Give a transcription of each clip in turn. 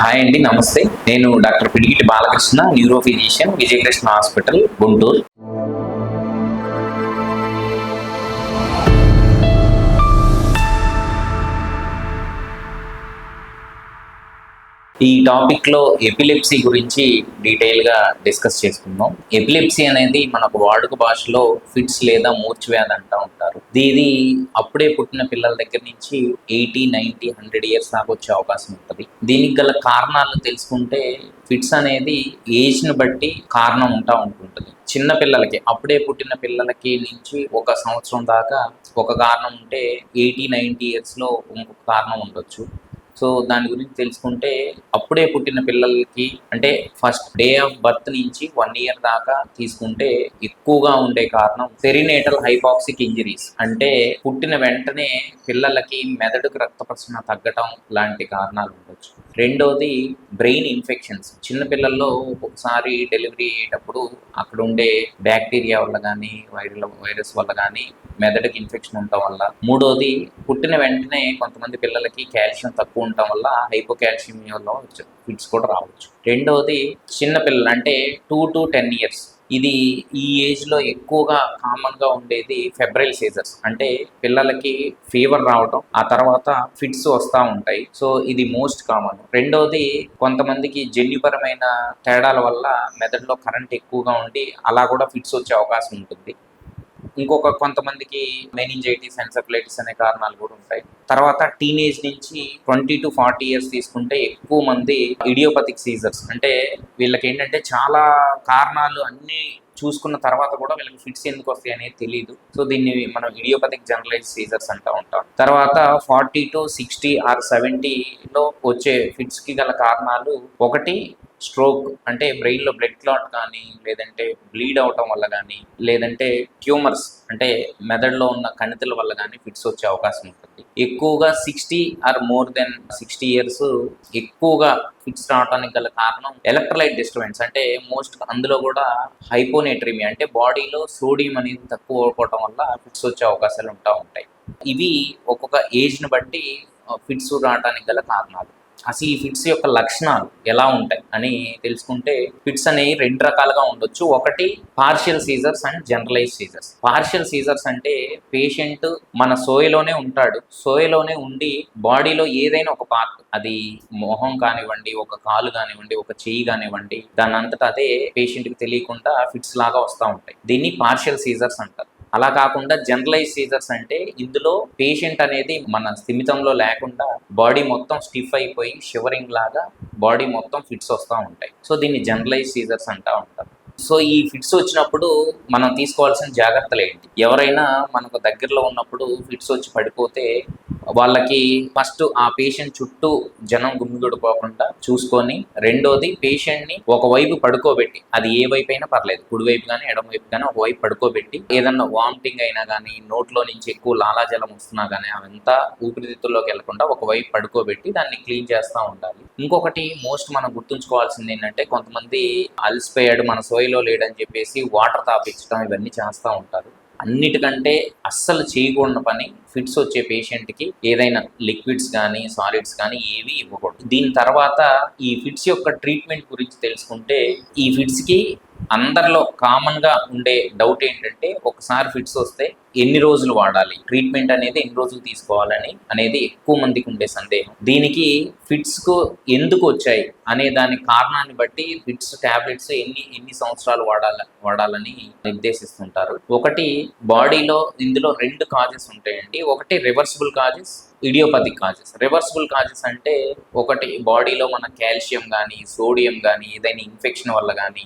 Hi అండి, నమస్తే. నేను doctor Pidigiti Balakrishna, neuro physician, Vijayakrishna hospital, Guntur. ఈ టాపిక్లో ఎపిలెప్సీ గురించి డీటెయిల్గా డిస్కస్ చేసుకుందాం. ఎపిలెప్సీ అనేది మనకు వాడుక భాషలో ఫిట్స్ లేదా మూర్ఛవ్యాధి అంటూ ఉంటారు. ఇది అప్పుడే పుట్టిన పిల్లల దగ్గర నుంచి 80, 90, 100 ఇయర్స్ దాకా వచ్చే అవకాశం ఉంటుంది. దీనికి గల కారణాలు తెలుసుకుంటే ఫిట్స్ అనేది ఏజ్ని బట్టి కారణం ఉంటుంటుంది. చిన్న పిల్లలకి, అప్పుడే పుట్టిన పిల్లలకి నుంచి 1 సంవత్సరం దాకా ఒక కారణం ఉంటే 80, 90 ఇయర్స్లో ఇంకొక కారణం ఉండొచ్చు. సో దాని గురించి తెలుసుకుంటే, అప్పుడే పుట్టిన పిల్లలకి అంటే ఫస్ట్ డే ఆఫ్ బర్త్ నుంచి 1 ఇయర్ దాకా తీసుకుంటే ఎక్కువగా ఉండే కారణం పెరినేటల్ హైపాక్సిక్ ఇంజరీస్. అంటే పుట్టిన వెంటనే పిల్లలకి మెదడుకు రక్త ప్రసరణ తగ్గటం లాంటి కారణాలు ఉండొచ్చు. రెండోది బ్రెయిన్ ఇన్ఫెక్షన్స్. చిన్న పిల్లల్లో ఒక్కొక్కసారి డెలివరీ అయ్యేటప్పుడు అక్కడ ఉండే బ్యాక్టీరియా వల్ల కానీ వైరస్ వల్ల కానీ మెదడుకి ఇన్ఫెక్షన్ ఉండటం వల్ల. మూడోది పుట్టిన వెంటనే కొంతమంది పిల్లలకి కాల్షియం తక్కువ ఉండటం వల్ల హైపోకాల్షియంలో ఫిట్స్ కూడా రావచ్చు. రెండోది చిన్న పిల్లలు అంటే 2 to 10 ఇయర్స్. ఇది ఈ ఏజ్లో ఎక్కువగా కామన్గా ఉండేది ఫెబ్రైల్ సీజర్స్. అంటే పిల్లలకి ఫీవర్ రావటం, ఆ తర్వాత ఫిట్స్ వస్తూ ఉంటాయి. సో ఇది మోస్ట్ కామన్. రెండోది కొంతమందికి జన్యుపరమైన తేడాల వల్ల మెదడులో కరెంట్ ఎక్కువగా ఉండి అలా కూడా ఫిట్స్ వచ్చే అవకాశం ఉంటుంది. కొంతమందికి మెనింజైటిస్, ఎన్సెఫలైటిస్ అనే కారణాలు కూడా ఉంటాయి. తర్వాత టీనేజ్ నుంచి 20 to 40 ఇయర్స్ తీసుకుంటే ఎక్కువ మంది ఇడియోపతిక్ సీజర్స్. అంటే వీళ్ళకి ఏంటంటే చాలా కారణాలు అన్నీ చూసుకున్న తర్వాత కూడా వీళ్ళకి ఫిట్స్ ఎందుకు వస్తాయి అనేది తెలియదు. సో దీన్ని మనం ఇడియోపతిక్ జనరలైజ్ సీజర్స్ అంటూ ఉంటాం. తర్వాత 40 to 60 or 70లో వచ్చే ఫిట్స్కి గల కారణాలు, ఒకటి స్ట్రోక్. అంటే బ్రెయిన్లో బ్లడ్ క్లాట్ కానీ, లేదంటే బ్లీడ్ అవటం వల్ల కానీ, లేదంటే ట్యూమర్స్ అంటే మెదడులో ఉన్న కణితుల వల్ల కానీ ఫిట్స్ వచ్చే అవకాశం ఉంటుంది. ఎక్కువగా 60 or more than 60 ఇయర్స్ ఎక్కువగా ఫిట్స్ రావడానికి గల కారణం ఎలక్ట్రోలైట్ డిస్టర్బెన్స్. అంటే అందులో కూడా హైపోనేట్రిమియా, అంటే బాడీలో సోడియం అనేది తక్కువ అయిపోవటం వల్ల ఫిట్స్ వచ్చే అవకాశాలు ఉంటాయి. ఇవి ఒక్కొక్క ఏజ్ని బట్టి ఫిట్స్ రావడానికి గల కారణాలు. అసలు ఈ ఫిట్స్ యొక్క లక్షణాలు ఎలా ఉంటాయి అని తెలుసుకుంటే, ఫిట్స్ అనేవి 2 రకాలుగా ఉండొచ్చు. ఒకటి partial seizures and generalize seizures. Partial seizures అంటే పేషెంట్ మన సోయలోనే ఉంటాడు, సోయలోనే ఉండి బాడీలో ఏదైనా ఒక పార్ట్, అది మొహం కానివ్వండి, ఒక కాలు కానివ్వండి, ఒక చెయ్యి కానివ్వండి, దాని అంతటా అదే పేషెంట్కి తెలియకుండా ఫిట్స్ లాగా వస్తూ ఉంటాయి. దీన్ని పార్షియల్ సీజర్స్ అంటారు. అలా కాకుండా జనరలైజ్ సీజర్స్ అంటే ఇందులో పేషెంట్ అనేది మన స్థిమితంలో లేకుండా బాడీ మొత్తం స్టిఫ్ అయిపోయి షివరింగ్ లాగా బాడీ మొత్తం ఫిట్స్ వస్తూ ఉంటాయి. సో దీన్ని జనరలైజ్ సీజర్స్ అంటూ ఉంటారు. సో ఈ ఫిట్స్ వచ్చినప్పుడు మనం తీసుకోవాల్సిన జాగ్రత్తలు ఏంటి? ఎవరైనా మనకు దగ్గరలో ఉన్నప్పుడు ఫిట్స్ వచ్చి పడిపోతే వాళ్ళకి ఫస్ట్ ఆ పేషెంట్ చుట్టూ జనం గుమిగూడిపోకుండా చూసుకొని, రెండోది పేషెంట్ని ఒకవైపు పడుకోబెట్టి, అది ఏ వైపు అయినా పర్లేదు, కుడివైపు కానీ ఎడమ వైపు కానీ ఒకవైపు పడుకోబెట్టి, ఏదన్నా వామిటింగ్ అయినా కానీ, నోట్లో నుంచి ఎక్కువ లాలాజలం వస్తున్నా కానీ అవంతా ఊపిరితిత్తుల్లోకి వెళ్లకుండా ఒకవైపు పడుకోబెట్టి దాన్ని క్లీన్ చేస్తూ ఉండాలి. ఇంకొకటి మనం గుర్తుంచుకోవాల్సింది ఏంటంటే, కొంతమంది అలసిపోయాడు, మన సోయిలో లేడని చెప్పేసి వాటర్ తాపించడం ఇవన్నీ చేస్తూ ఉంటారు. అన్నిటికంటే అస్సలు చేయకూడని పని, ఫిట్స్ వచ్చే పేషెంట్కి ఏదైనా లిక్విడ్స్ కానీ సాలిడ్స్ కానీ ఏవి ఇవ్వకూడదు. దీని తర్వాత ఈ ఫిట్స్ యొక్క ట్రీట్మెంట్ గురించి తెలుసుకుంటే, ఈ ఫిట్స్కి అందరిలో కామన్గా ఉండే డౌట్ ఏంటంటే, ఒకసారి ఫిట్స్ వస్తే ఎన్ని రోజులు వాడాలి, ట్రీట్మెంట్ అనేది ఎన్ని రోజులు తీసుకోవాలని అనేది ఎక్కువ మందికి ఉండే సందేహం. దీనికి ఫిట్స్కు ఎందుకు వచ్చాయి అనే దాని కారణాన్ని బట్టి ఫిట్స్ టాబ్లెట్స్ ఎన్ని సంవత్సరాలు వాడాలని నిర్దేశిస్తుంటారు. ఒకటి బాడీలో ఇందులో 2 కాజెస్ ఉంటాయండి. ఒకటి reversible causes, idiopathic causes. Reversible causes అంటే ఒకటి బాడీలో మన కాల్షియం కానీ, సోడియం కానీ, ఏదైనా ఇన్ఫెక్షన్ వల్ల కానీ,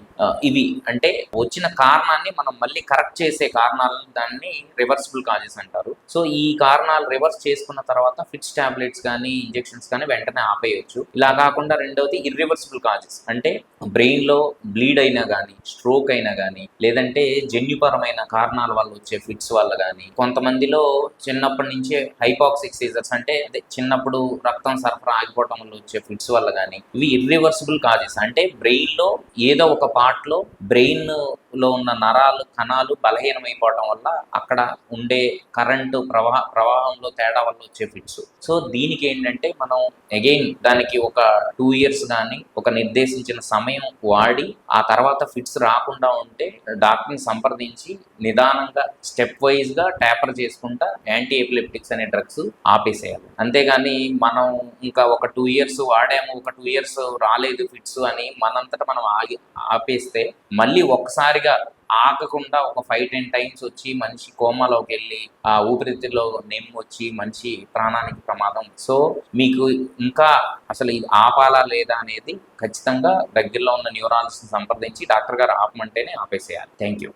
ఇవి అంటే వచ్చిన కారణాన్ని మనం మళ్ళీ కరెక్ట్ చేసే కారణాలను దాన్ని రివర్సిబుల్ కాజెస్ అంటారు. సో ఈ కారణాలు రివర్స్ చేసుకున్న తర్వాత ఫిట్స్ టాబ్లెట్స్ కానీ ఇంజెక్షన్స్ కానీ వెంటనే ఆపేయచ్చు. ఇలా కాకుండా రెండవది ఇర్రివర్సిబుల్ కాజెస్. అంటే బ్రెయిన్లో బ్లీడ్ అయినా కానీ, స్ట్రోక్ అయినా కానీ, లేదంటే జన్యుపరమైన కారణాల వల్ల వచ్చే ఫిట్స్ వల్ల కానీ, కొంతమందిలో చిన్నప్పటి నుంచే హైపాక్సిక్ సీజర్స్ అంటే చిన్నప్పుడు రక్తం సరఫరా ఆగిపోవటం వల్ల వచ్చే ఫిట్స్ వల్ల కానీ, ఇవి ఇర్రివర్సిబుల్ కాజెస్. అంటే బ్రెయిన్లో ఏదో ఒక పార్ట్లో బ్రెయిన్ లో ఉన్న నరాలు కణాలు బలహీనమైపోవడం వల్ల అక్కడ ఉండే కరెంటు ప్రవాహంలో తేడా వల్ల వచ్చే ఫిట్స్. సో దీనికి ఏంటంటే మనం అగైన్ దానికి ఒక 2 ఇయర్స్ కానీ ఒక నిర్దేశించిన సమయం వాడి ఆ తర్వాత ఫిట్స్ రాకుండా ఉంటే డాక్టర్ని సంప్రదించి నిదానంగా స్టెప్ వైజ్గా ట్యాపర్ చేసుకుంటా యాంటీ ఎపిలెప్టిక్స్ అనే డ్రగ్స్ ఆపేసేయాలి. అంతేగాని మనం ఇంకా ఒక 2 ఇయర్స్ వాడాము, ఒక 2 ఇయర్స్ రాలేదు ఫిట్స్ అని మనంతటా మనం ఆపేస్తే మళ్ళీ ఒక్కసారిగా ఆగకుండా ఒక 5-10 టైమ్స్ వచ్చి మనిషి కోమాలోకి వెళ్ళి ఆ ఊపిరితిత్తులో నెమ్ము వచ్చి మనిషి ప్రాణానికి ప్రమాదం. సో మీకు ఇంకా అసలు ఇది ఆపాలా లేదా అనేది ఖచ్చితంగా దగ్గరలో ఉన్న న్యూరాలజిస్ట్ని సంప్రదించి డాక్టర్ గారు ఆపమంటేనే ఆపేసేయాలి. Thank you.